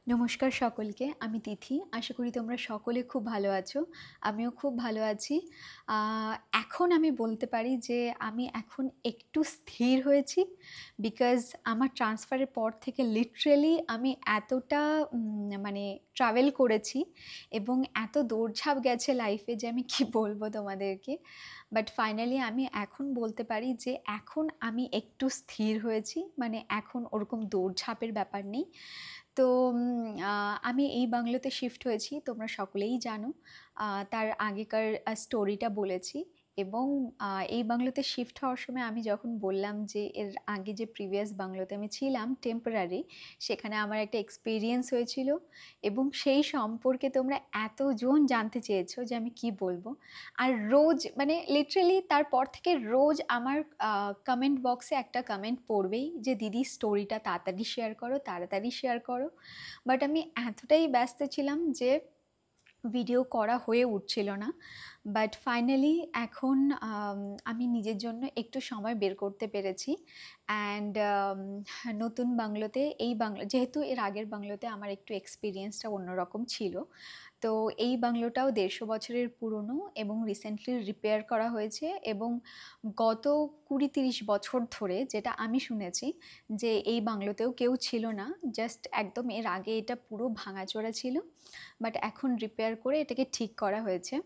নমস্কার সকলকে, আমি তিথি। আশা করি তোমরা সকলে খুব ভালো আছো। আমিও খুব ভালো আছি। আ এখন আমি বলতে পারি যে আমি এখন একটু স্থির হয়েছি। বিকজ আমার ট্রান্সফারের পর থেকে লিটারেলি আমি এতটা মানে ট্রাভেল করেছি এবং এত দৌড়ঝাঁপ গেছে লাইফে যে আমি কি বলবো তোমাদেরকে। বাট ফাইনালি আমি এখন বলতে পারি যে এখন আমি একটু স্থির হয়েছি। মানে এখন ওরকম দৌড়ঝাঁপের ব্যাপার নেই। তো আমি এই বাংলোতে শিফট হয়েছি, তোমরা সকলেই জানো। তার আগেকার স্টোরিটা বলেছি। এবং এই বাংলোতে শিফট হওয়ার সময় আমি যখন বললাম যে এর আগে যে প্রিভিয়াস বাংলোতে আমি ছিলাম টেম্পোরারি, সেখানে আমার একটা এক্সপিরিয়েন্স হয়েছিল এবং সেই সম্পর্কে তোমরা এতজন জানতে চেয়েছো যে আমি কি বলবো। আর রোজ মানে লিটারেলি তারপর থেকে রোজ আমার কমেন্ট বক্সে একটা কমেন্ট পড়বেই যে দিদি স্টোরিটা তাড়াতাড়ি শেয়ার করো, তাড়াতাড়ি শেয়ার করো। বাট আমি এতটাই ব্যস্ত ছিলাম যে ভিডিও করা হয়ে উঠছিল না। বাট ফাইনালি এখন আমি নিজের জন্য একটু সময় বের করতে পেরেছি। অ্যান্ড নতুন বাংলোতে এই বাংলো যেহেতু এর আগের বাংলোতে আমার একটু এক্সপিরিয়েন্সটা অন্যরকম ছিল, তো এই বাংলোটাও ১৫০ বছরের পুরনো এবং রিসেন্টলি রিপেয়ার করা হয়েছে। এবং গত ২০-৩০ বছর ধরে যেটা আমি শুনেছি যে এই বাংলোতেও কেউ ছিল না, জাস্ট একদম এর আগে এটা পুরো ভাঙাচোরা ছিল, বাট এখন রিপেয়ার করে এটাকে ঠিক করা হয়েছে।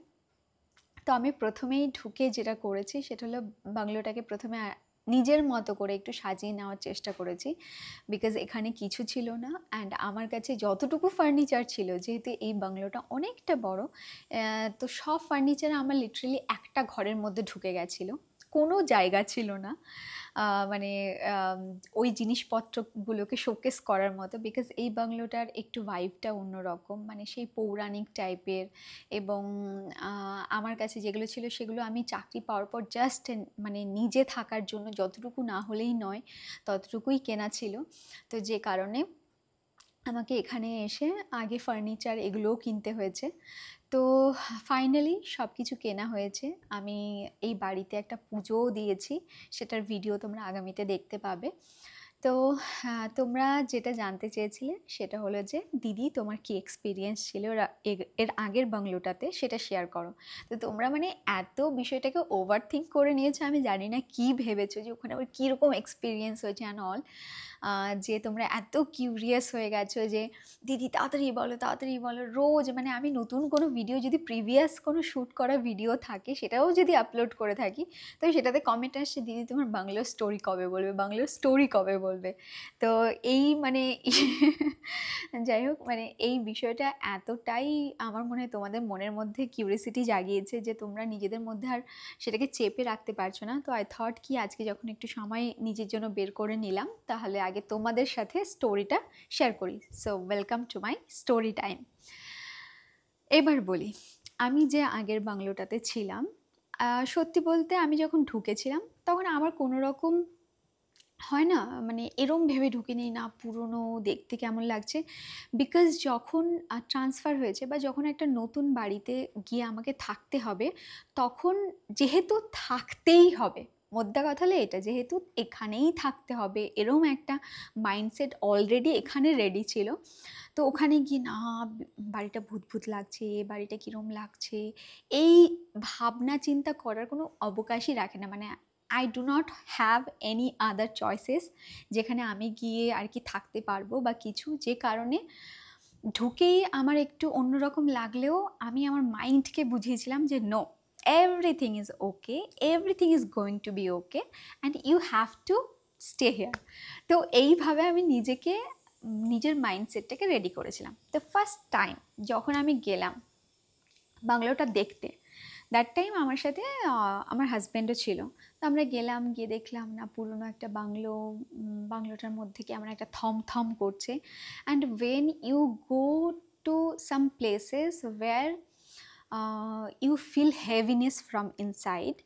তো আমি প্রথমেই ঢুকে যেটা করেছি সেটা হলো বাংলোটাকে প্রথমে নিজের মতো করে একটু সাজিয়ে নেওয়ার চেষ্টা করেছি। বিকজ এখানে কিছু ছিল না, অ্যান্ড আমার কাছে যতটুকু ফার্নিচার ছিল, যেহেতু এই বাংলোটা অনেকটা বড়, তো সব ফার্নিচার আমার লিটারেলি একটা ঘরের মধ্যে ঢুকে গেছিলো, কোনো জায়গা ছিল না মানে ওই জিনিসপত্রগুলোকে শোকেস করার মতো। বিকজ এই বাংলোটার একটু ভাইবটা অন্যরকম, মানে সেই পৌরাণিক টাইপের। এবং আমার কাছে যেগুলো ছিল সেগুলো আমি চাকরি পাওয়ার পর জাস্ট মানে নিজে থাকার জন্য যতটুকু না হলেই নয় ততটুকুই কেনা ছিল। তো যে কারণে আমাকে এখানে এসে আগে ফার্নিচার এগুলোও কিনতে হয়েছে। তো ফাইনালি সব কিছু কেনা হয়েছে। আমি এই বাড়িতে একটা পুজোও দিয়েছি, সেটার ভিডিও তোমরা আগামীতে দেখতে পাবে। তো তোমরা যেটা জানতে চেয়েছিলে সেটা হলো যে দিদি তোমার কি এক্সপিরিয়েন্স ছিল এর আগের বাংলোটাতে, সেটা শেয়ার করো। তো তোমরা মানে এত বিষয়টাকে ওভার থিঙ্ক করে নিয়েছো, আমি জানি না কি ভেবেছো যে ওখানে আবার কীরকম এক্সপিরিয়েন্স হয়েছে অ্যান্ড অল, যে তোমরা এত কিউরিয়াস হয়ে গেছো যে দিদি তাড়াতাড়ি বলো, তাড়াতাড়ি বলো। রোজ মানে আমি নতুন কোনো ভিডিও যদি প্রিভিয়াস কোনো শ্যুট করা ভিডিও থাকে সেটাও যদি আপলোড করে থাকি, তো সেটাতে কমেন্ট আসছে দিদি তোমার বাংলোর স্টোরি কবে বলবে, বাংলোর স্টোরি কবে বলবে। তো এই মানে যাই হোক, মানে এই বিষয়টা এতটাই আমার মনে হয় তোমাদের মনের মধ্যে কিউরিয়াসিটি জাগিয়েছে যে তোমরা নিজেদের মধ্যে আর সেটাকে চেপে রাখতে পারছো না। তো আই থট কি আজকে যখন একটু সময় নিজের জন্য বের করে নিলাম, তাহলে আগে তোমাদের সাথে স্টোরিটা শেয়ার করি। So welcome to my story time. এবার বলি, আমি যে আগের বাংলোটাতে ছিলাম, সত্যি বলতে আমি যখন ঢুকেছিলাম তখন আমার কোনো রকম হয় না, মানে এরম ভেবে ঢুকিনি না পুরনো দেখতে কেমন লাগছে। বিকজ যখন ট্রান্সফার হয়েছে বা যখন একটা নতুন বাড়িতে গিয়ে আমাকে থাকতে হবে, তখন যেহেতু থাকতেই হবে, মোদ্দা কথা হলো এটা, যেহেতু এখানেই থাকতে হবে এরম একটা মাইন্ডসেট অলরেডি এখানে রেডি ছিল। তো ওখানে গিয়ে না বাড়িটা ভূত ভূত লাগছে, বাড়িটা কীরম লাগছে, এই ভাবনা চিন্তা করার কোনো অবকাশই রাখে না। মানে I do not have any other choices যেখানে আমি গিয়ে আর কি থাকতে পারবো বা কিছু, যে কারণে ঢুকেই আমার একটু অন্যরকম লাগলেও আমি আমার মাইন্ডকে বুঝিয়েছিলাম যে no, everything is okay, everything is going to be okay, and you have to stay here. তো এইভাবে আমি নিজেকে নিজের মাইন্ডসেটটাকে রেডি করেছিলাম। তো ফার্স্ট টাইম যখন আমি গেলাম বাংলোটা দেখতে, দ্যাট টাইম আমার সাথে আমার হাজব্যান্ডও ছিল। তো আমরা গেলাম, গিয়ে দেখলাম না পুরনো একটা বাংলো, বাংলোটার মধ্যে কি আমার একটা থম থম করছে। And when you go to some places where you feel heaviness from inside,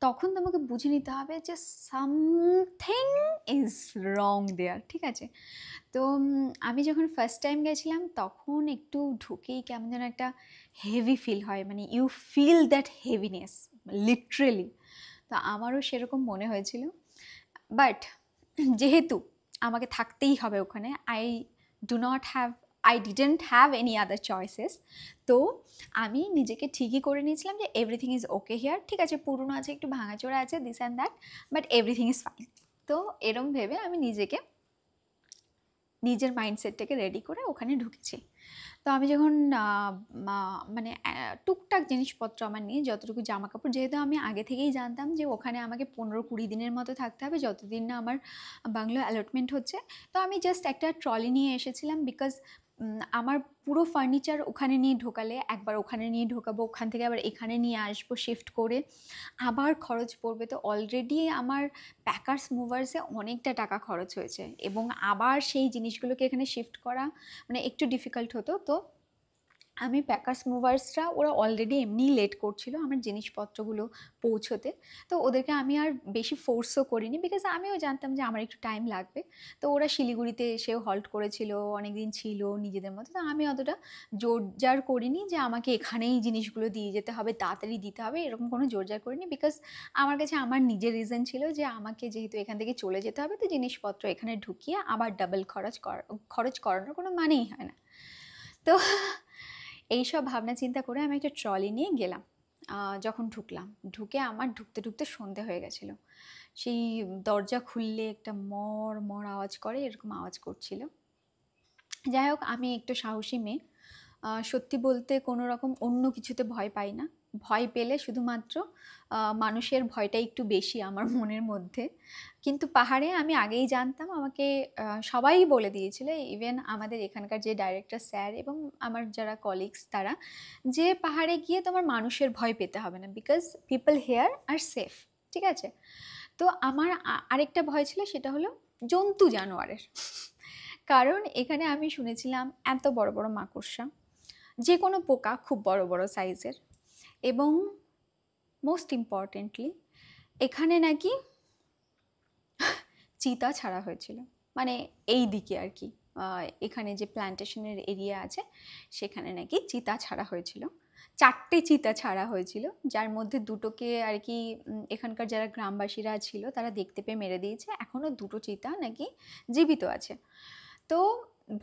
তখন তোমাকে বুঝে নিতে হবে যে সামথিং ইজ রং দেয়ার, ঠিক আছে। তো আমি যখন ফার্স্ট টাইম গেছিলাম তখন একটু ঢুকেই কেমন যেন একটা হেভি ফিল হয়, মানে you feel that heaviness literally. তো আমারও সেরকম মনে হয়েছিল। বাট যেহেতু আমাকে থাকতেই হবে ওখানে, I do not have I didn't have any other choices. তো আমি নিজেকে ঠিকই করে নিয়েছিলাম যে এভরিথিং ইজ ওকে হিয়ার, ঠিক আছে, পুরনো আছে, একটু ভাঙাচোরা আছে, this and that, but everything is fine. তো এরম ভেবে আমি নিজের মাইন্ডসেটটাকে রেডি করে ওখানে ঢুকেছি। তো আমি যখন মানে টুকটাক জিনিসপত্র আমার নিয়ে, যতটুকু জামা কাপড়, যেহেতু আমি আগে থেকেই জানতাম যে ওখানে আমাকে 15-20 দিনের মতো থাকতে হবে, যতদিন না আমার বাংলো অ্যালটমেন্ট হচ্ছে। তো আমি জাস্ট একটা ট্রলি নিয়ে এসেছিলাম, বিকজ আমার পুরো ফার্নিচার ওখানে নিয়ে ঢোকালে, একবার ওখানে নিয়ে ঢোকাবো, ওখান থেকে আবার এখানে নিয়ে আসবো শিফট করে, আবার খরচ পড়বে। তো অলরেডি আমার প্যাকার্স মুভার্সে অনেকটা টাকা খরচ হয়েছে, এবং আবার সেই জিনিসগুলোকে এখানে শিফট করা মানে একটু ডিফিকাল্ট হতো। তো আমি প্যাকার্স মুভার্সরা ওরা অলরেডি এমনিই লেট করছিল আমার জিনিসপত্রগুলো পৌঁছোতে। তো ওদেরকে আমি আর বেশি ফোর্সও করিনি, বিকজ আমিও জানতাম যে আমার একটু টাইম লাগবে। তো ওরা শিলিগুড়িতে এসেও হল্ট করেছিল, অনেক দিন ছিল নিজেদের মতো। তো আমি অতটা জোরজার করিনি যে আমাকে এখানেই জিনিসগুলো দিয়ে যেতে হবে, তাড়াতাড়ি দিতে হবে, এরকম কোনো জোরজার করিনি। বিকজ আমার কাছে আমার নিজের রিজন ছিল যে আমাকে যেহেতু এখান থেকে চলে যেতে হবে, তো জিনিসপত্র এখানে ঢুকিয়ে আবার ডাবল খরচ করানোর কোনো মানেই হয় না। তো এইসব ভাবনা চিন্তা করে আমি একটা ট্রলি নিয়ে গেলাম। যখন ঢুকে আমার ঢুকতে ঢুকতে সন্ধে হয়ে গেছিলো। সেই দরজা খুললে একটা মর মর আওয়াজ করে, এরকম আওয়াজ করছিল। যাই হোক, আমি একটু সাহসী মেয়ে, সত্যি বলতে কোনো রকম অন্য কিছুতে ভয় পাই না। ভয় পেলে শুধুমাত্র মানুষের ভয়টা একটু বেশি আমার মনের মধ্যে। কিন্তু পাহাড়ে আমি আগেই জানতাম, আমাকে সবাই বলে দিয়েছিল, ইভেন আমাদের এখানকার যে ডাইরেক্টর স্যার এবং আমার যারা কলিগস তারা, যে পাহাড়ে গিয়ে তোমার মানুষের ভয় পেতে হবে না, because people here are safe, ঠিক আছে। তো আমার আরেকটা ভয় ছিল, সেটা হলো জন্তু জানোয়ারের। কারণ এখানে আমি শুনেছিলাম এত বড় বড় মাকড়সা, যে কোনো পোকা খুব বড় বড় সাইজের, এবং মোস্ট ইম্পর্টেন্টলি এখানে নাকি চিতা ছাড়া হয়েছিল, মানে এই দিকে আর কি, এখানে যে প্ল্যান্টেশনের এরিয়া আছে সেখানে নাকি চিতা ছাড়া হয়েছিল। 4টে চিতা ছাড়া হয়েছিল, যার মধ্যে 2টোকে আর কি এখানকার যারা গ্রামবাসীরা ছিল তারা দেখতে পেয়ে মেরে দিয়েছে। এখনও 2টো চিতা নাকি জীবিত আছে। তো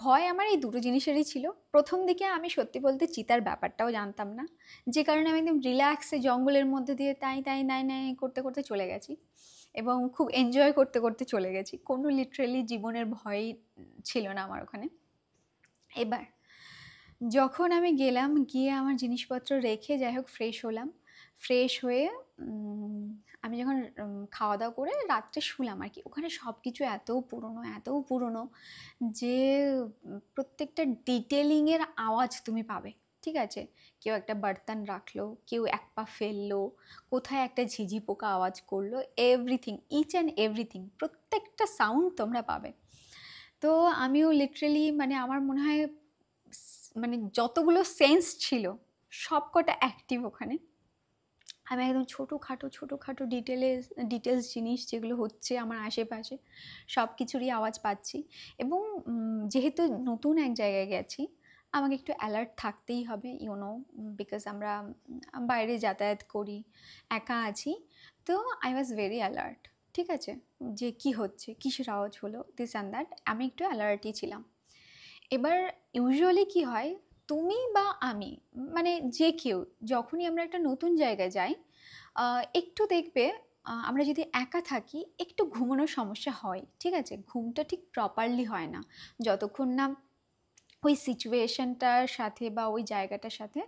ভয় আমার এই 2টো জিনিসেরই ছিল। প্রথম দিকে আমি সত্যি বলতে চিতার ব্যাপারটাও জানতাম না, যে কারণে আমি একদম রিল্যাক্সে জঙ্গলের মধ্যে দিয়ে তাই তাই নাই নাই করতে করতে চলে গেছি, এবং খুব এনজয় করতে করতে চলে গেছি। কোনো লিটারেলি জীবনের ভয় ছিল না আমার ওখানে। এবার যখন আমি গেলাম, গিয়ে আমার জিনিসপত্র রেখে যাই হোক ফ্রেশ হলাম। ফ্রেশ হয়ে আমি যখন খাওয়া দাওয়া করে রাত্রে শুলাম আর কি, ওখানে সব কিছু এত পুরনো যে প্রত্যেকটা ডিটেলিংয়ের আওয়াজ তুমি পাবে, ঠিক আছে। কেউ একটা বার্তান রাখলো, কেউ এক পা ফেললো, কোথায় একটা ঝিঝি পোকা আওয়াজ করলো, এভরিথিং, ইচ অ্যান্ড এভরিথিং, প্রত্যেকটা সাউন্ড তোমরা পাবে। তো আমিও লিটারেলি মানে আমার মনে হয় মানে যতগুলো সেন্স ছিল সব কটা অ্যাক্টিভ ওখানে। আমি একদম ছোটোখাটো ডিটেলস জিনিস যেগুলো হচ্ছে আমার আশেপাশে সব কিছুরই আওয়াজ পাচ্ছি। এবং যেহেতু নতুন এক জায়গায় গেছি, আমাকে একটু অ্যালার্ট থাকতেই হবে, ইউনো, বিকজ আমরা বাইরে যাতায়াত করি, একা আছি। তো আই ওয়াজ ভেরি অ্যালার্ট, ঠিক আছে, যে কি হচ্ছে, কিসের আওয়াজ হলো, দিস অ্যান্ড দ্যাট, আমি একটু অ্যালার্টই ছিলাম। এবার ইউজুয়ালি কি হয়, তুমি বা আমি, মানে যে কেউ, যখনই আমরা একটা নতুন জায়গায় যাই, একটু দেখবে আমরা যদি একা থাকি একটু ঘুমানোর সমস্যা হয়, ঠিক আছে, ঘুমটা ঠিক প্রপারলি হয় না যতক্ষণ না ওই সিচুয়েশনটার সাথে বা ওই জায়গাটার সাথে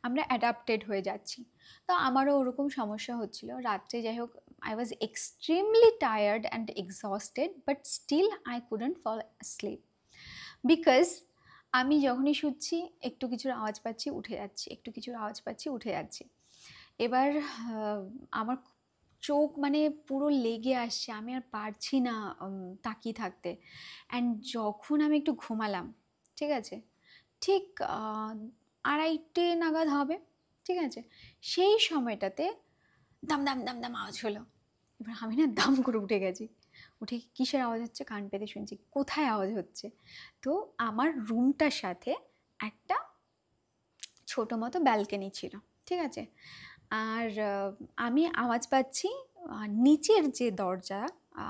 আমরা অ্যাডাপ্টেড হয়ে যাচ্ছি। তো আমারও ওরকম সমস্যা হচ্ছিল রাত্রে। যাই হোক, I was extremely tired and exhausted, but still I couldn't fall sleep, because আমি যখনই শুচ্ছি একটু কিছুর আওয়াজ পাচ্ছি উঠে যাচ্ছি, একটু কিছুর আওয়াজ পাচ্ছি উঠে যাচ্ছি। এবার আমার চোখ মানে পুরো লেগে আসছে, আমি আর পারছি না তাকিয়ে থাকতে। অ্যান্ড যখন আমি একটু ঘুমালাম, ঠিক আছে, ঠিক 2:30 নাগাদ হবে, ঠিক আছে, সেই সময়টাতে দাম দাম দাম দাম আওয়াজ হলো। এবার আমি না দাম করে উঠে গেছি, উঠে কিসের আওয়াজ হচ্ছে কান পেতে শুনছি, কোথায় আওয়াজ হচ্ছে। তো আমার রুমটার সাথে একটা ছোটো মতো ব্যালকনি ছিল, ঠিক আছে। আর আমি আওয়াজ পাচ্ছি নিচের যে দরজা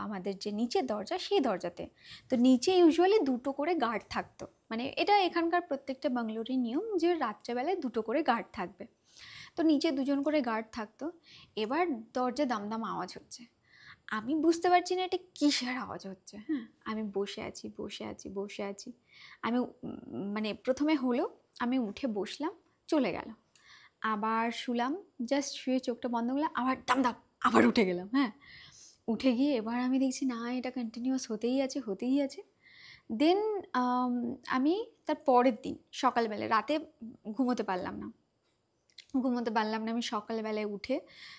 আমাদের যে নিচের দরজা সেই দরজাতে। তো নিচে ইউজুয়ালি দুটো করে গার্ড থাকতো, মানে এটা এখানকার প্রত্যেকটা বাংলোরই নিয়ম যে রাত্রেবেলায় দুটো করে গার্ড থাকবে। তো নিচে দুজন করে গার্ড থাকতো। এবার দরজা দামদাম আওয়াজ হচ্ছে, আমি বুঝতে পারছি না এটা কিসের আওয়াজ হচ্ছে। হ্যাঁ, আমি বসে আছি বসে আছি বসে আছি। আমি মানে প্রথমে হলো, আমি উঠে বসলাম, চলে গেল। আবার শুলাম, জাস্ট শুয়ে চোখটা বন্ধ করলাম, আবার দাম দাম আবার উঠে গেলাম। হ্যাঁ, উঠে গিয়ে এবার আমি দেখছি না, এটা কন্টিনিউয়াস হতেই আছে হতেই আছে। দেন আমি তার পরের দিন সকালবেলা, রাতে ঘুমোতে পারলাম না, আমি সকালবেলায় উঠে,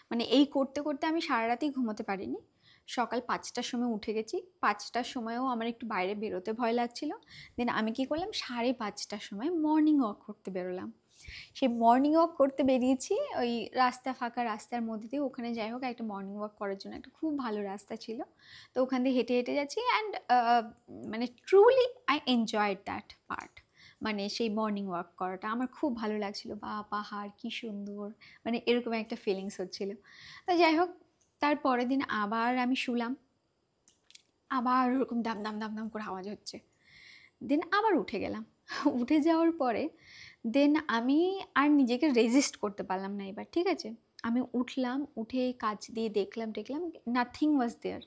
মানে এই করতে করতে আমি সারা রাতেই ঘুমোতে পারিনি। সকাল 5টার সময় উঠে গেছি, 5টার সময়ও আমার একটু বাইরে বেরোতে ভয় লাগছিল। দেন আমি কী করলাম, 5:30টার সময় মর্নিং ওয়াক করতে বেরোলাম। সেই মর্নিং ওয়াক করতে বেরিয়েছি, ওই রাস্তা, ফাঁকা রাস্তার মধ্যে দিয়ে, ওখানে যাই হোক একটা মর্নিং ওয়াক করার জন্য একটা খুব ভালো রাস্তা ছিল। তো ওখান দিয়ে হেঁটে হেঁটে যাচ্ছি, অ্যান্ড মানে truly I enjoyed that part. মানে সেই মর্নিং ওয়াক করাটা আমার খুব ভালো লাগছিলো, বা পাহাড় কী সুন্দর, মানে এরকম একটা ফিলিংস হচ্ছিলো। তো যাই হোক, তার পরের দিন আবার আমি শুলাম, আবার ওরকম দাম দাম দাম দাম করে আওয়াজ হচ্ছে। দেন আবার উঠে গেলাম। উঠে যাওয়ার পরে দেন আমি আর নিজেকে রেজিস্ট করতে পারলাম না এবার, ঠিক আছে? আমি উঠলাম, উঠে কাচ দিয়ে দেখলাম টেকলাম, নাথিং ওয়াজ দেয়ার।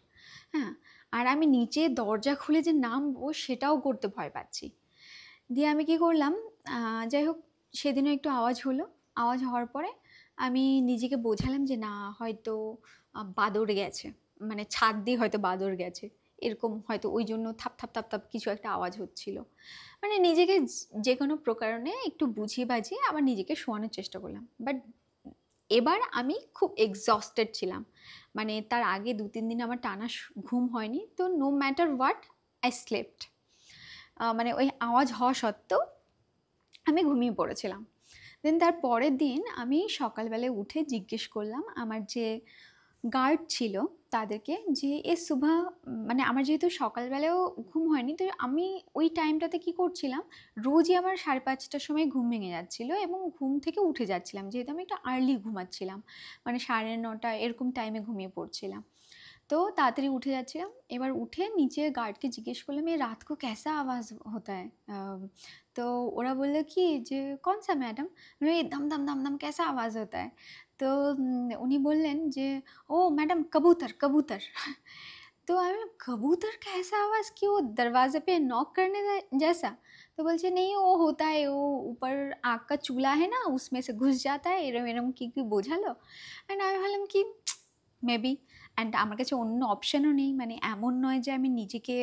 হ্যাঁ, আর আমি নিচে দরজা খুলে যে নামবো সেটাও করতে ভয় পাচ্ছি। দিয়ে আমি কী করলাম, যাই হোক সেদিনও একটু আওয়াজ হলো। আওয়াজ হওয়ার পরে আমি নিজেকে বোঝালাম যে না, হয়তো বাদর গেছে, মানে ছাদ দিয়ে হয়তো বাদর গেছে, এরকম হয়তো ওই জন্য থাপ থাপ থাপ থাপ কিছু একটা আওয়াজ হচ্ছিল। মানে নিজেকে যে কোনো প্রকারণে একটু বুঝিয়ে বাজিয়ে আবার নিজেকে শোয়ানোর চেষ্টা করলাম। বাট এবার আমি খুব এক্সস্টেড ছিলাম, মানে তার আগে 2-3 দিন আমার টানা ঘুম হয়নি। তো no matter what, I slept. মানে ওই আওয়াজ হওয়া সত্ত্বেও আমি ঘুমিয়ে পড়েছিলাম। দেন তার পরের দিন আমি সকালবেলায় উঠে জিজ্ঞেস করলাম আমার যে গার্ড ছিল তাদেরকে যে সুভা, মানে আমার যেহেতু সকালবেলাও ঘুম হয়নি, তো আমি ওই টাইমটাতে কি করছিলাম, রোজই আমার 5:30টার সময় ঘুম ভেঙে যাচ্ছিলো এবং ঘুম থেকে উঠে যাচ্ছিলাম, যেহেতু আমি একটু আর্লি ঘুমাচ্ছিলাম, মানে 9:30 এরকম টাইমে ঘুমিয়ে পড়ছিলাম। তো তাড়াতাড়ি উঠে যাচ্ছিলাম। এবার উঠে নিচে গার্ডকে জিজ্ঞেস করলাম, এই রাত কো ক্যাসা আওয়াজ होता है? তো ওরা বললো কি যে कौन सा मैडम? এই দম দম দম দম कैसा आवाज़ होता है? তো উনি বললেন যে ও ম্যাডাম कबूतर कबूतर। तो আমি বললাম कबूतर का ऐसा आवाज़ कि वो दरवाजे पे नॉक करने जैसा? तो बोलছে नहीं वो होता है, वो ऊपर आग का चूल्हा है ना, उसमें से घुस जाता है, এরম এরম কি কি বোঝালো। অ্যান্ড আমি ভাবলাম কি মেবি, অ্যান্ড আমার কাছে অন্য অপশানও নেই, মানে এমন নয় যে আমি নিজেকে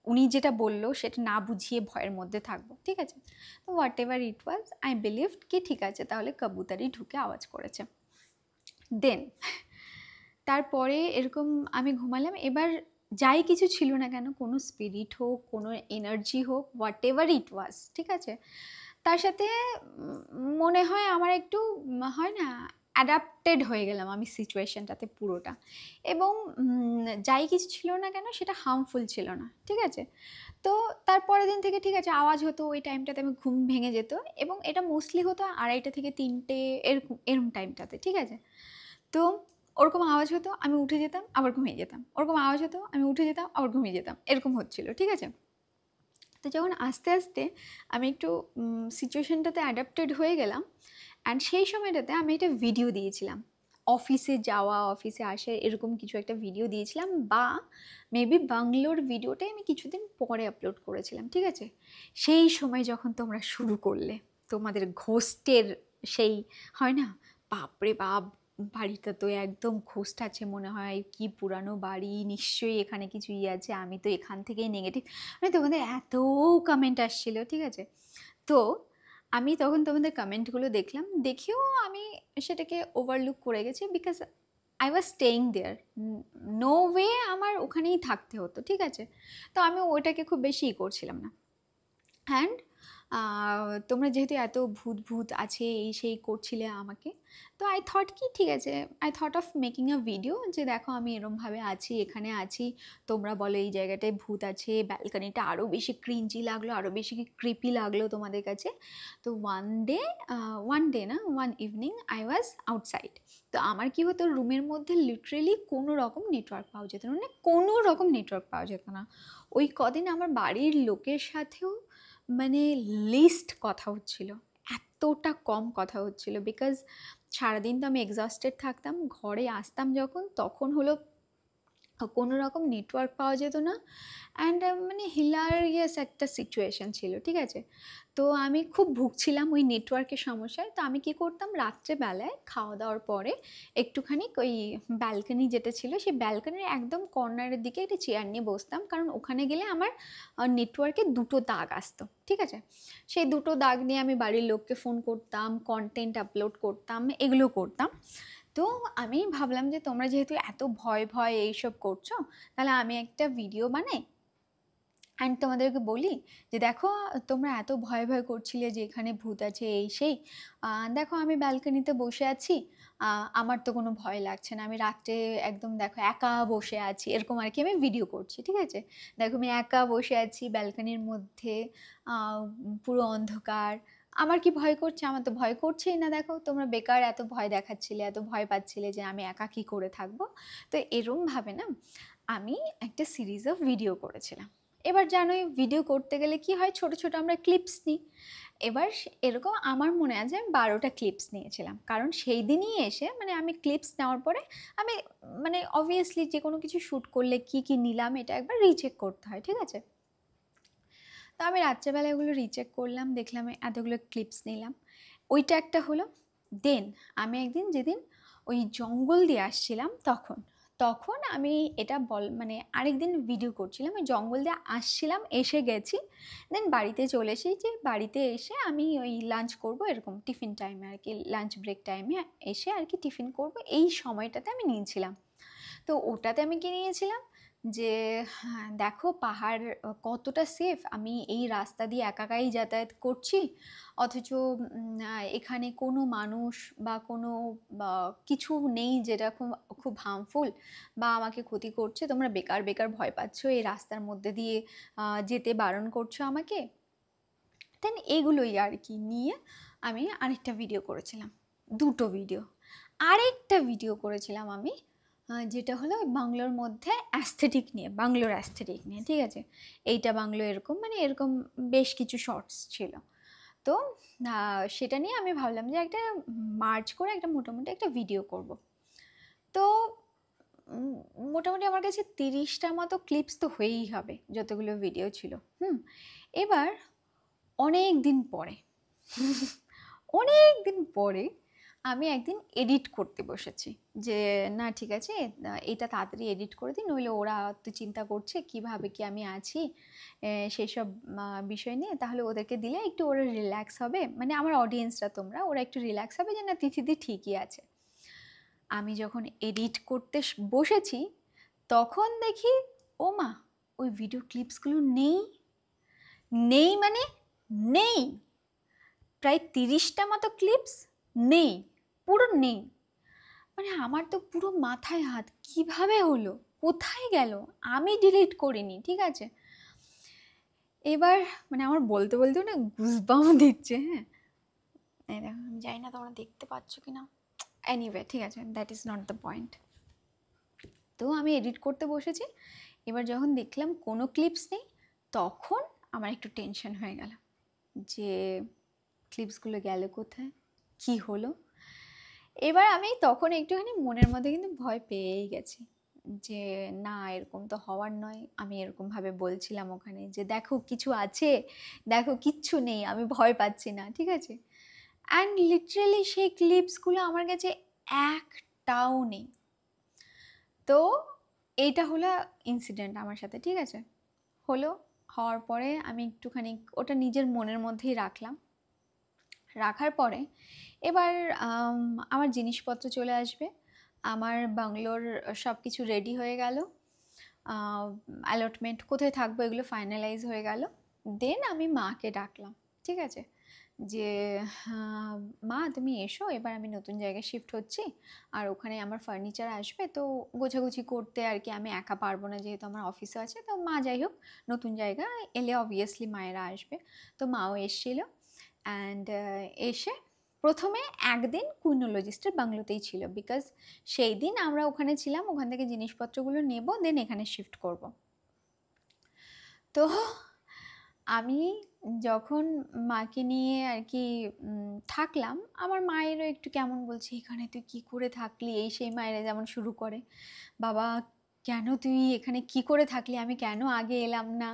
উনি যেটা বললো সেটা না বুঝিয়ে ভয়ের মধ্যে থাকবো, ঠিক আছে? তো what ever it was, I believed কি ঠিক আছে তাহলে কবুতরই ঢুকে আওয়াজ করেছে। দেন তারপরে এরকম আমি ঘুমালাম। এবার যাই কিছু ছিল না কেন, কোনো স্পিরিট হোক, কোনো এনার্জি হোক, হোয়াট এভার ইট ওয়াজ, ঠিক আছে, তার সাথে মনে হয় আমার একটু হয় না, অ্যাডাপ্টেড হয়ে গেলাম আমি সিচুয়েশনটাতে পুরোটা। এবং যাই কিছু ছিল না কেন সেটা হার্মফুল ছিল না, ঠিক আছে? তো তারপরের দিন থেকে ঠিক আছে, আওয়াজ হতো ওই টাইমটাতে, আমি ঘুম ভেঙে যেত, এবং এটা মোস্টলি হতো 2:30 থেকে 3টে এরকম টাইমটাতে, ঠিক আছে? তো ওরকম আওয়াজ হতো, আমি উঠে যেতাম আবার ঘুমিয়ে যেতাম, ওরকম আওয়াজ হতো, আমি উঠে যেতাম আবার ঘুমিয়ে যেতাম, এরকম হচ্ছিল, ঠিক আছে? তো যখন আস্তে আস্তে আমি একটু সিচুয়েশনটাতে অ্যাডাপ্টেড হয়ে গেলাম, অ্যান্ড সেই সময়টাতে আমি একটা ভিডিও দিয়েছিলাম, অফিসে যাওয়া অফিসে আসে এরকম কিছু একটা ভিডিও দিয়েছিলাম, বা মেবি বাংলোর ভিডিওটাই আমি কিছুদিন পরে আপলোড করেছিলাম, ঠিক আছে? সেই সময় যখন তোমরা শুরু করলে তোমাদের ঘোস্টের সেই, হয় না, বাপরে বাপ, বাড়িটা তো একদম ঘোস্ট আছে মনে হয়, কি পুরানো বাড়ি, নিশ্চয়ই এখানে কিছু আছে, আমি তো এখান থেকেই নেগেটিভ, মানে তোমাদের এত কমেন্ট আসছিল, ঠিক আছে? তো আমি তখন তোমাদের কমেন্টগুলো দেখলাম, দেখেও আমি সেটাকে ওভারলুক করে গেছি, because I was staying there, no way আমার ওখানেই থাকতে হতো, ঠিক আছে? তো আমি ওইটাকে খুব বেশি করছিলাম না। অ্যান্ড তোমরা যেহেতু এত ভূত ভূত আছে এই সেই করছিলে আমাকে, তো আই থট কি ঠিক আছে, I thought of making a video যে দেখো আমি এরমভাবে আছি, এখানে আছি, তোমরা বলো এই জায়গাটায় ভূত আছে, ব্যালকানিটা আরও বেশি ক্রিঞ্জি লাগলো, আরও বেশি ক্রিপি লাগলো তোমাদের কাছে। তো ওয়ান ডে না, one evening I was outside. তো আমার কি হতো, রুমের মধ্যে লিটারেলি কোনো রকম নেটওয়ার্ক পাওয়া যেত না, মানে কোনো রকম নেটওয়ার্ক পাওয়া যেত না। ওই কদিন আমার বাড়ির লোকের সাথেও মানে লিস্ট কথা হচ্ছিল, এতটা কম কথা হচ্ছিল, বিকজ সারাদিন তো আমি এক্সস্টেড থাকতাম, ঘরে আসতাম যখন তখন হলো কোনো রকম নেটওয়ার্ক পাওয়া যেত না। অ্যান্ড মানে হিলারিয়াস একটা সিচুয়েশান ছিল, ঠিক আছে। তো আমি খুব ভুগছিলাম ওই নেটওয়ার্কের সমস্যায়। তো আমি কী করতাম, রাত্রেবেলায় খাওয়া দাওয়ার পরে একটুখানি ওই ব্যালকানি যেটা ছিল সেই ব্যালকানির একদম কর্নারের দিকে একটা চেয়ার নিয়ে বসতাম, কারণ ওখানে গেলে আমার নেটওয়ার্কে দুটো দাগ আসতো, ঠিক আছে। সেই দুটো দাগ নিয়ে আমি বাড়ির লোককে ফোন করতাম, কন্টেন্ট আপলোড করতাম, এগুলো করতাম। তো আমি ভাবলাম যে তোমরা যেহেতু এত ভয় ভয় এইসব করছো, তাহলে আমি একটা ভিডিও বানাই অ্যান্ড তোমাদেরকে বলি যে দেখো তোমরা এত ভয় ভয় করছিলে যে এখানে ভূত আছে এই সেই, দেখো আমি ব্যালকানিতে বসে আছি, আমার তো কোনো ভয় লাগছে না, আমি রাত্রে একদম দেখো একা বসে আছি, এরকম আর কি আমি ভিডিও করছি, ঠিক আছে। দেখো আমি একা বসে আছি ব্যালকানির মধ্যে, পুরো অন্ধকার, আমার কি ভয় করছে? আমার তো ভয় করছেই না, দেখো তোমরা বেকার এত ভয় দেখাচ্ছিলে, এত ভয় পাচ্ছিলে যে আমি একা কী করে থাকবো। তো এরমভাবে না আমি একটা সিরিজ অফ ভিডিও করেছিলাম। এবার জানোই ভিডিও করতে গেলে কি হয়, ছোট ছোট আমরা ক্লিপস নিই। এবার এরকম আমার মনে আছে আমি 12টা ক্লিপস নিয়েছিলাম, কারণ সেই দিনই এসে মানে আমি ক্লিপস নেওয়ার পরে আমি মানে অবভিয়াসলি যে কোনো কিছু শ্যুট করলে কি কি নিলাম এটা একবার রিচেক করতে হয়, ঠিক আছে। তো আমি রাত্রেবেলা এগুলো রিচেক করলাম, দেখলাম এতগুলো ক্লিপস নিলাম, ওইটা একটা হলো। দেন আমি একদিন যেদিন ওই জঙ্গল দিয়ে আসছিলাম তখন তখন আমি এটা মানে আরেকদিন ভিডিও করছিলাম, ওই জঙ্গল দিয়ে আসছিলাম, এসে গেছি, দেন বাড়িতে চলে এসেছি। বাড়িতে এসে আমি ওই লাঞ্চ করব, এরকম টিফিন টাইমে আর কি, লাঞ্চ ব্রেক টাইমে এসে আর কি টিফিন করব, এই সময়টাতে আমি নিয়েছিলাম। তো ওটাতে আমি কি নিয়েছিলাম যে হ্যাঁ দেখো পাহাড় কতটা সেফ, আমি এই রাস্তা দিয়ে একাই যাতায়াত করছি, অথচ এখানে কোনো মানুষ বা কোনো কিছু নেই যেটা খুব খুব হার্মফুল বা আমাকে ক্ষতি করছে, তোমরা বেকার বেকার ভয় পাচ্ছ, এই রাস্তার মধ্যে দিয়ে যেতে বারণ করছো আমাকে। দেন এগুলোই আর কি নিয়ে আমি আরেকটা ভিডিও করেছিলাম, দুটো ভিডিও। আরেকটা ভিডিও করেছিলাম আমি যেটা হলো বাংলোর মধ্যে অ্যাস্থেটিক নিয়ে, বাংলোর অ্যাস্থেটিক নিয়ে, ঠিক আছে। এইটা বাংলো এরকম, মানে এরকম বেশ কিছু শর্টস ছিল। তো সেটা নিয়ে আমি ভাবলাম যে একটা মার্চ করে একটা মোটামুটি একটা ভিডিও করব। তো মোটামুটি আমার কাছে 30টার মতো ক্লিপস তো হয়েই হবে, যতগুলো ভিডিও ছিল। এবার অনেক দিন পরে অনেক দিন পরে আমি একদিন এডিট করতে বসেছি, যে না ঠিক আছে এটা তাড়াতাড়ি এডিট করে দিই, নইলে ওরা তো চিন্তা করছে কিভাবে কি আমি আছি সেসব বিষয় নিয়ে, তাহলে ওদেরকে দিলে একটু ওরা রিল্যাক্স হবে, মানে আমার অডিয়েন্সরা তোমরা, ওরা একটু রিল্যাক্স হবে যে না তিথিদি ঠিকই আছে। আমি যখন এডিট করতে বসেছি তখন দেখি ও মা, ওই ভিডিও ক্লিপসগুলো নেই, নেই মানে নেই, প্রায় 30টা মতো ক্লিপস নেই, পুরো নেই। মানে আমার তো পুরো মাথায় হাত, কিভাবে হলো, কোথায় গেল, আমি ডিলিট করিনি, ঠিক আছে। এবার মানে আমার বলতে বলতেও না গুজবাম দিচ্ছে, হ্যাঁ এই দেখো, আমি জানি না তোমরা দেখতে পাচ্ছ কি না, এনিওয়ে ঠিক আছে, that is not the point. তো আমি এডিট করতে বসেছি, এবার যখন দেখলাম কোনো ক্লিপস নেই তখন আমার একটু টেনশন হয়ে গেল যে ক্লিপসগুলো গেল কোথায়, কি হলো। এবার আমি তখন একটুখানি মনের মধ্যে কিন্তু ভয় পেয়েই গেছি যে না এরকম তো হওয়ার নয়, আমি এরকমভাবে বলছিলাম ওখানে যে দেখো কিছু আছে, দেখো কিচ্ছু নেই, আমি ভয় পাচ্ছি না, ঠিক আছে। অ্যান্ড লিটারেলি সেই ক্লিপসগুলো আমার কাছে একটাও নেই। তো এইটা হলো ইনসিডেন্ট আমার সাথে, ঠিক আছে। হলো, হওয়ার পরে আমি একটুখানি ওটা নিজের মনের মধ্যেই রাখলাম, রাখার পরে এবার আমার জিনিসপত্র চলে আসবে, আমার বাংলোর সব কিছু রেডি হয়ে গেল, অ্যালটমেন্ট কোথায় থাকবো এগুলো ফাইনালাইজ হয়ে গেল। দেন আমি মাকে ডাকলাম, ঠিক আছে, যে মা তুমি এসো, এবার আমি নতুন জায়গায় শিফট হচ্ছি, আর ওখানে আমার ফার্নিচার আসবে, তো গোছাগুছি করতে আর কি আমি একা পারবো না, যেহেতু আমার অফিসও আছে। তো মা যাই হোক, নতুন জায়গা এলে অবভিয়াসলি মায়েরা আসবে। তো মাও এসেছিলো। অ্যান্ড এসে প্রথমে একদিন কুইনোলজিস্টের বাংলোতেই ছিল, বিকজ সেই দিন আমরা ওখানে ছিলাম, ওখান থেকে জিনিসপত্রগুলো নেব, দেন এখানে শিফট করব। তো আমি যখন মাকে নিয়ে আর কি থাকলাম, আমার মায়েরও একটু কেমন বলছে, এখানে তুই কি করে থাকলি, এই সেই মায়েরা যেমন শুরু করে, বাবা কেন তুই এখানে কি করে থাকলি, আমি কেন আগে এলাম না,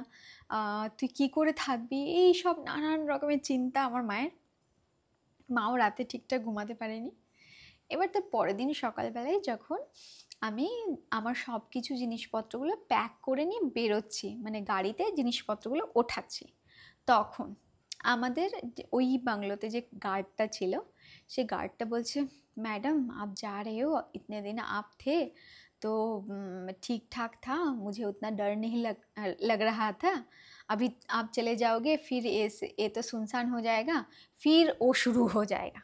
তুই কি করে থাকবি, এই সব নানান রকমের চিন্তা আমার মায়ের। মাও রাতে ঠিকঠাক ঘুমাতে পারেনি। এবার তার পরের দিন সকালবেলায় যখন আমি আমার সব কিছু জিনিসপত্রগুলো প্যাক করে নিয়ে বেরোচ্ছি, মানে গাড়িতে জিনিসপত্রগুলো ওঠাচ্ছি, তখন আমাদের ওই বাংলোতে যে গার্ডটা ছিল, সে গার্ডটা বলছে, मैडम आप जा रहे हो, इतने दिन आप थे तो ठीक ठाक था, मुझे उतना डर नहीं लग रहा था, अभी आप चले जाओगे फिर ये तो सुनसान हो जाएगा, फिर वो शुरू हो जाएगा।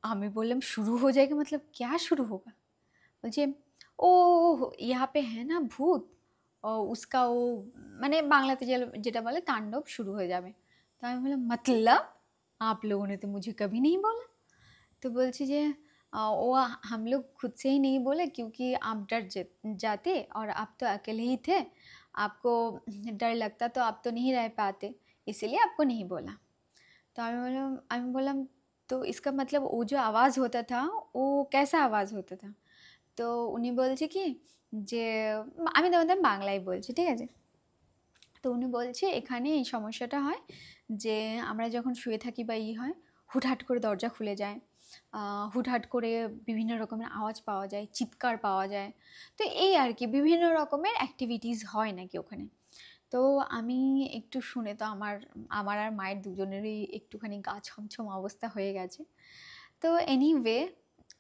আমি বললাম শুরু हो जाएगा मतलब क्या शुरू होगा? বলছে ও यहाँ पे है ना भूत, और उसका वो মানে বাংলাতে যেটা বলে তাণ্ডব শুরু হয়ে যাবে। তো আমি বললাম मतलब आप लोगों ने तो मुझे कभी नहीं बोला। तो बोलছি যে वो हम लोग खुद से ही नहीं बोले क्योंकि आप डर जाते और आप तो अकेले ही थे, आपको डर लगता तो आप तो नहीं रह पाते, इसीलिए आपको नहीं बोला। तो আমি বললাম तो इसका मतलब वो जो आवाज़ होता था वो कैसा आवाज़ होता था? তো উনি বলছে কি যে আমি তোমাদের বাংলায় বলছি, ঠিক আছে। তো উনি বলছে এখানে এই সমস্যাটা হয় যে আমরা যখন শুয়ে থাকি বা হয়, হুটহাট করে দরজা খুলে যায়, হুটহাট করে বিভিন্ন রকমের আওয়াজ পাওয়া যায়, চিৎকার পাওয়া যায়, তো এই আর কি বিভিন্ন রকমের অ্যাক্টিভিটিস হয় নাকি ওখানে। তো আমি একটু শুনে তো আমার আমার আর মায়ের দুজনেরই একটুখানি গা ছমছম অবস্থা হয়ে গেছে। তো এনিওয়ে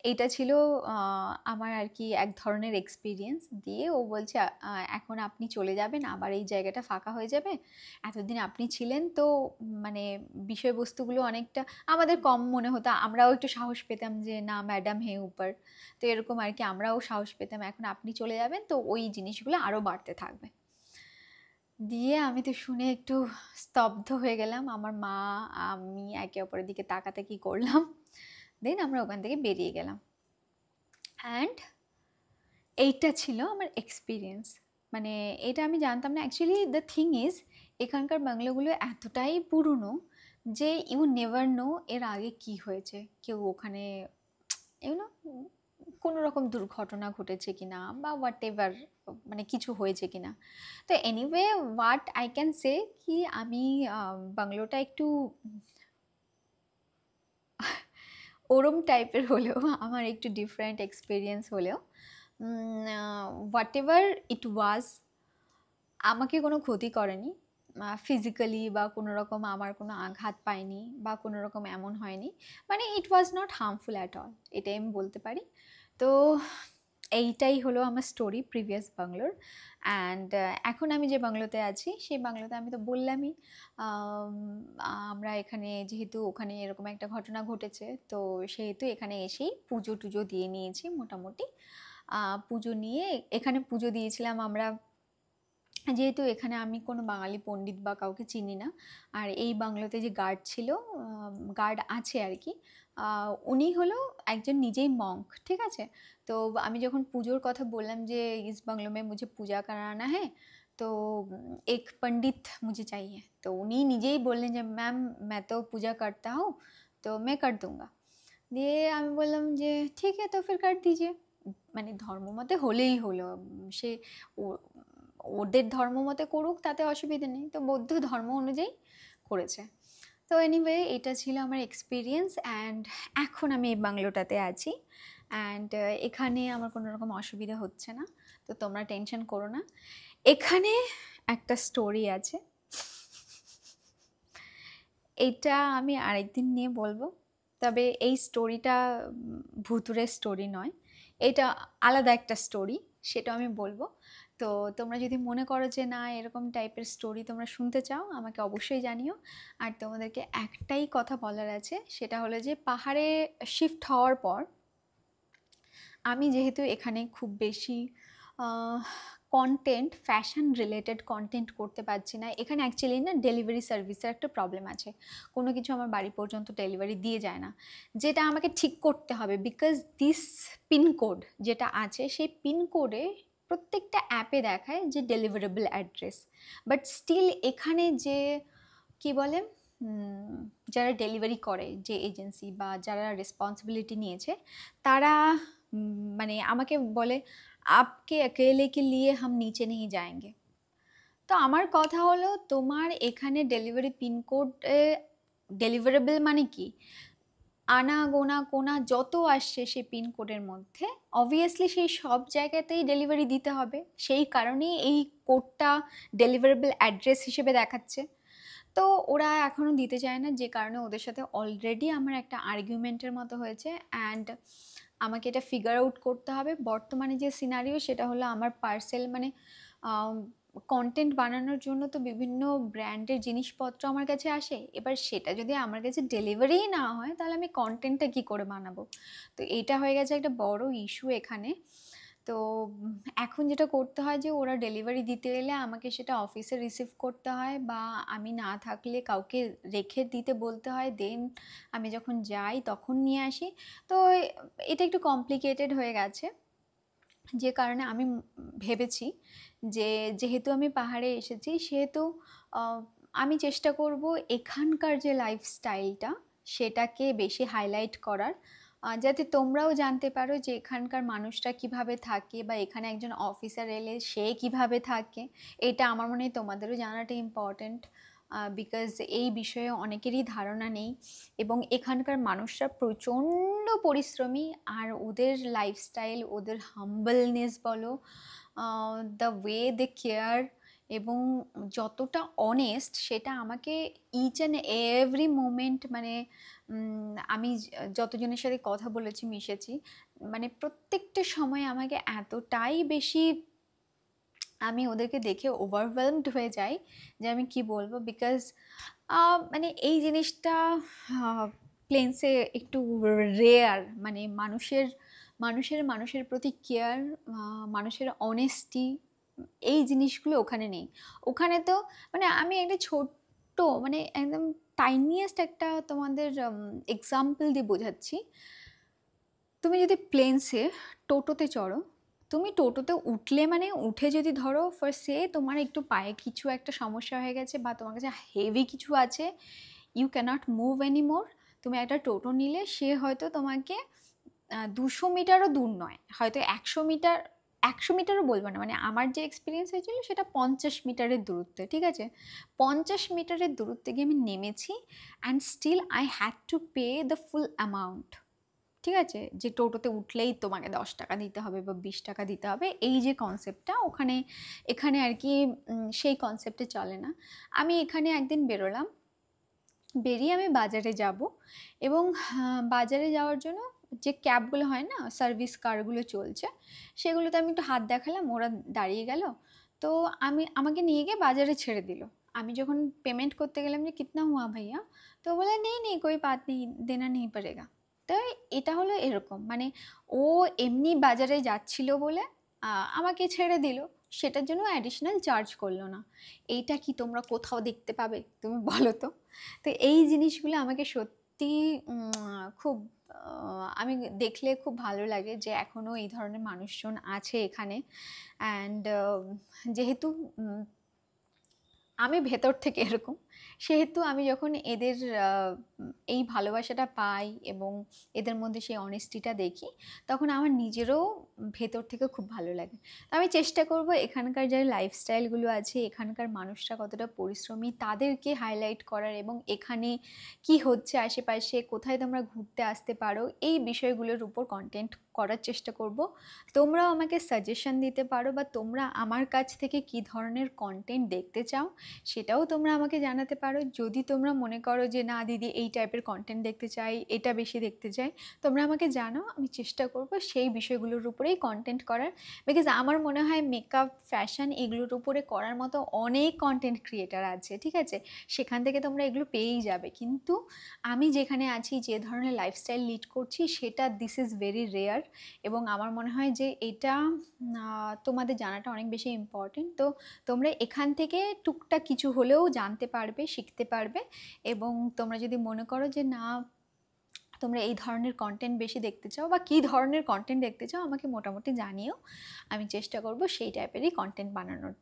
এইটা ছিল আমার আর কি এক ধরনের এক্সপিরিয়েন্স। দিয়ে ও বলছে এখন আপনি চলে যাবেন, আবার এই জায়গাটা ফাঁকা হয়ে যাবে, এতদিন আপনি ছিলেন তো মানে বিষয়বস্তুগুলো অনেকটা আমাদের কম মনে হতো, আমরাও একটু সাহস পেতাম যে না ম্যাডাম হে উপর, তো এরকম আর কি আমরাও সাহস পেতাম, এখন আপনি চলে যাবেন তো ওই জিনিসগুলো আরও বাড়তে থাকবে। দিয়ে আমি তো শুনে একটু স্তব্ধ হয়ে গেলাম, আমার মা আমি একে অপরের দিকে তাকাতাকি করলাম, দেন আমরা ওখান থেকে বেরিয়ে গেলাম। অ্যান্ড এইটা ছিল আমার এক্সপিরিয়েন্স, মানে এটা আমি জানতাম না। অ্যাকচুয়ালি দ্য থিং ইজ এখানকার বাংলোগুলো এতটাই পুরনো যে ইউ নেভার নো এর আগে কি হয়েছে, কেউ ওখানে ইউনো কোনো রকম দুর্ঘটনা ঘটেছে কিনা বা হোয়াট এভার, মানে কিছু হয়েছে কিনা। তো anyway what I can say কি আমি বাংলোটা একটু ওরম টাইপের হলেও আমার একটু ডিফারেন্ট এক্সপিরিয়েন্স হলেও হোয়াট এভার ইট ওয়াজ, আমাকে কোনো ক্ষতি করেনি ফিজিক্যালি, বা কোনো রকম আমার কোনো আঘাত পায়নি বা কোনো রকম এমন হয়নি, মানে it was not harmful at all, এটাই আমি বলতে পারি। তো এইটাই হলো আমার স্টোরি প্রিভিয়াস বাংলোর। অ্যান্ড এখন আমি যে বাংলোতে আছি সেই বাংলোতে আমি তো বললামই আমরা এখানে যেহেতু ওখানে এরকম একটা ঘটনা ঘটেছে, তো সেহেতু এখানে এসেই পুজো টুজো দিয়ে নিয়েছি মোটামুটি। পুজো নিয়ে এখানে পুজো দিয়েছিলাম আমরা, যেহেতু এখানে আমি কোনো বাঙালি পণ্ডিত বা কাউকে চিনি না, আর এই বাংলোতে যে গার্ড ছিল, গার্ড আছে আর কি, উনি হলো একজন নিজেই মঙ্ক, ঠিক আছে। তো আমি যখন পুজোর কথা বললাম যে ইস বাংলো মে মুঝে পূজা করানা হ্যাঁ, তো এক পণ্ডিত মুঝে চাইয়ে, তো উনি নিজেই বললেন যে ম্যাম मैं तो पूजा करता हूँ तो मैं कर दूंगा। দিয়ে আমি বললাম যে ঠিক আছে তো ফির কাট দিজিয়ে, মানে ধর্মমতে হলেই হলো, সে ওদের ধর্ম মতে করুক তাতে অসুবিধা নেই, তো বৌদ্ধ ধর্ম অনুযায়ী করেছে। তো এনিওয়ে এটা ছিল আমার এক্সপিরিয়েন্স। অ্যান্ড এখন আমি এই বাংলোটাতে আছি, অ্যান্ড এখানে আমার কোনো রকম অসুবিধা হচ্ছে না, তো তোমরা টেনশন করো না। এখানে একটা স্টোরি আছে, এইটা আমি আরেকদিন নিয়ে বলবো, তবে এই স্টোরিটা ভুতুড়ে স্টোরি নয়, এটা আলাদা একটা স্টোরি, সেটা আমি বলবো। তো তোমরা যদি মনে করো যে না এরকম টাইপের স্টোরি তোমরা শুনতে চাও আমাকে অবশ্যই জানিও। আর তোমাদেরকে একটাই কথা বলার আছে, সেটা হলো যে পাহাড়ে শিফট হওয়ার পর আমি যেহেতু এখানে খুব বেশি কন্টেন্ট, ফ্যাশন রিলেটেড কন্টেন্ট করতে পারছি না। এখানে অ্যাকচুয়ালি না ডেলিভারি সার্ভিসের একটা প্রবলেম আছে, কোনো কিছু আমার বাড়ি পর্যন্ত ডেলিভারি দিয়ে যায় না, যেটা আমাকে ঠিক করতে হবে। বিকজ দিস পিনকোড যেটা আছে সেই পিনকোডে প্রত্যেকটা অ্যাপে দেখায় যে ডেলিভারেবল অ্যাড্রেস, বাট স্টিল এখানে যে কি বলে যারা ডেলিভারি করে, যে এজেন্সি বা যারা রেসপন্সিবিলিটি নিয়েছে, তারা মানে আমাকে বলে আপকে अकेले के लिए हम नीचे नहीं जाएंगे। তো আমার কথা হলো তোমার এখানে ডেলিভারি পিনকোড ডেলিভারেবল মানে কি, আনা গোনা কোনা যত আসছে সেই পিনকোডের মধ্যে অবভিয়াসলি সেই সব জায়গাতেই ডেলিভারি দিতে হবে, সেই কারণেই এই কোডটা ডেলিভারেবল অ্যাড্রেস হিসেবে দেখাচ্ছে। তো ওরা এখনও দিতে চায় না, যে কারণে ওদের সাথে অলরেডি আমার একটা আর্গুমেন্টের মতো হয়েছে। অ্যান্ড আমাকে এটা ফিগার আউট করতে হবে। বর্তমানে যে সিনারিও সেটা হলো আমার পার্সেল মানে কন্টেন্ট বানানোর জন্য তো বিভিন্ন ব্র্যান্ডের জিনিসপত্র আমার কাছে আসে, এবার সেটা যদি আমার কাছে ডেলিভারিই না হয় তাহলে আমি কন্টেন্টটা কী করে বানাবো। তো এটা হয়ে গেছে একটা বড় ইস্যু এখানে। তো এখন যেটা করতে হয় যে ওরা ডেলিভারি দিতে এলে আমাকে সেটা অফিসে রিসিভ করতে হয়, বা আমি না থাকলে কাউকে রেখে দিতে বলতে হয়, দেন আমি যখন যাই তখন নিয়ে আসি। তো এটা একটু কমপ্লিকেটেড হয়ে গেছে, যে কারণে আমি ভেবেছি যে যেহেতু আমি পাহাড়ে এসেছি সেহেতু আমি চেষ্টা করব এখানকার যে লাইফস্টাইলটা সেটাকে বেশি হাইলাইট করার, যাতে তোমরাও জানতে পারো যে এখানকার মানুষরা কিভাবে থাকে, বা এখানে একজন অফিসার এলে সে কিভাবে থাকে। এটা আমার মনে হয় তোমাদেরও জানাটা ইম্পর্ট্যান্ট, বিকজ এই বিষয়ে অনেকেরই ধারণা নেই। এবং এখানকার মানুষরা প্রচণ্ড পরিশ্রমী, আর ওদের লাইফস্টাইল, ওদের হাম্বলনেস বলো, দ্য ওয়ে দে কেয়ার, এবং যতটা অনেস্ট সেটা আমাকে ইচ অ্যান্ড এভরি মোমেন্ট মানে আমি যতজনের সাথে কথা বলেছি, মিশেছি, মানে প্রত্যেকটা সময় আমাকে এতটাই বেশি আমি ওদেরকে দেখে ওভারওয়েলমড হয়ে যাই যে আমি কি বলবো। বিকজ মানে এই জিনিসটা প্লেন্সে একটু রেয়ার, মানে মানুষের প্রতি কেয়ার, মানুষের অনেস্টি, এই জিনিসগুলো ওখানে নেই। ওখানে তো মানে আমি একটা ছোট্ট মানে একদম টাইনিয়েস্ট একটা তোমাদের এক্সাম্পল দিয়ে বোঝাচ্ছি। তুমি যদি প্লেন্সে টোটোতে চড়ো, তুমি টোটোতে উঠলে মানে উঠে যদি ধরো ফর সে তোমার একটু পায়ে কিছু একটা সমস্যা হয়ে গেছে, বা তোমার কাছে হেভি কিছু আছে, ইউ ক্যানট মুভ এনিমোর, তুমি একটা টোটো নিলে সে হয়তো তোমাকে 200 মিটারও দূর নয়, হয়তো 100 মিটার, 100 মিটারও বলবো না, মানে আমার যে এক্সপিরিয়েন্স হয়েছিল সেটা 50 মিটারের দূরত্বে, ঠিক আছে, 50 মিটারের দূরত্বে গিয়ে আমি নেমেছি, and still I had to pay the full amount. ঠিক আছে, যে টোটোতে উঠলেই তোমাকে 10 টাকা দিতে হবে বা 20 টাকা দিতে হবে, এই যে কনসেপ্টটা এখানে আর কি সেই কনসেপ্টে চলে না। আমি এখানে একদিন বেরোলাম, বেরিয়ে আমি বাজারে যাব, এবং বাজারে যাওয়ার জন্য যে ক্যাবগুলো হয় না, সার্ভিস কারগুলো চলছে, সেগুলোতে আমি একটু হাত দেখালাম, ওরা দাঁড়িয়ে গেল। তো আমাকে নিয়ে গিয়ে বাজারে ছেড়ে দিল। আমি যখন পেমেন্ট করতে গেলাম যে কিতনা হুয়া ভাইয়া, তো বলে নেই নেই কোই বাত নেই, দেনা নেই পড়েগা। তো এটা হলো এরকম, মানে ও এমনি বাজারে যাচ্ছিল বলে আমাকে ছেড়ে দিল, সেটার জন্য অ্যাডিশনাল চার্জ করলো না। এইটা কি তোমরা কোথাও দেখতে পাবে তুমি বলো তো? তো এই জিনিসগুলো আমাকে সত্যি খুব আমি দেখলে খুব ভালো লাগে যে এখনও এই ধরনের মানুষজন আছে এখানে। অ্যান্ড যেহেতু আমি ভেতর থেকে এরকম, সেহেতু আমি যখন এদের এই ভালোবাসাটা পাই এবং এদের মধ্যে সেই অনেস্টিটা দেখি, তখন আমার নিজেরও ভেতর থেকে খুব ভালো লাগে। আমি চেষ্টা করব এখানকার যে লাইফস্টাইলগুলো আছে, এখানকার মানুষরা কতটা পরিশ্রমী তাদেরকে হাইলাইট করার, এবং এখানে কি হচ্ছে আশেপাশে, কোথায় তোমরা ঘুরতে আসতে পারো, এই বিষয়গুলোর উপর কন্টেন্ট করার চেষ্টা করব। তোমরাও আমাকে সাজেশন দিতে পারো, বা তোমরা আমার কাছ থেকে কী ধরনের কন্টেন্ট দেখতে চাও সেটাও তোমরা আমাকে জানাতে জানাতে পারো। যদি তোমরা মনে করো যে না দিদি এই টাইপের কনটেন্ট দেখতে চাই, এটা বেশি দেখতে চাই, তোমরা আমাকে জানাও। আমি চেষ্টা করব সেই বিষয়গুলোর উপরেই কনটেন্ট করার। বিকজ আমার মনে হয় মেকআপ, ফ্যাশন এগুলোর উপরে করার মতো অনেক কনটেন্ট ক্রিয়েটার আছে, ঠিক আছে? সেখান থেকে তোমরা এগুলো পেয়েই যাবে। কিন্তু আমি যেখানে আছি, যে ধরনের লাইফস্টাইল লিড করছি, সেটা দিস ইজ ভেরি রেয়ার, এবং আমার মনে হয় যে এটা তোমাদের জানাটা অনেক বেশি ইম্পর্টেন্ট। তো তোমরা এখান থেকে টুকটাক কিছু হলেও জানতে পারবে, শিখতে পারবে। এবং তোমরা যদি মনে করো যে না, তোমরা এই ধরনের কন্টেন্ট বেশি দেখতে চাও বা কী ধরনের কন্টেন্ট দেখতে চাও, আমাকে মোটামুটি জানিও। আমি চেষ্টা করব সেই টাইপেরই কন্টেন্ট বানানোর।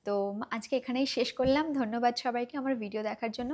তো আজকে এখানেই শেষ করলাম। ধন্যবাদ সবাইকে আমার ভিডিও দেখার জন্য।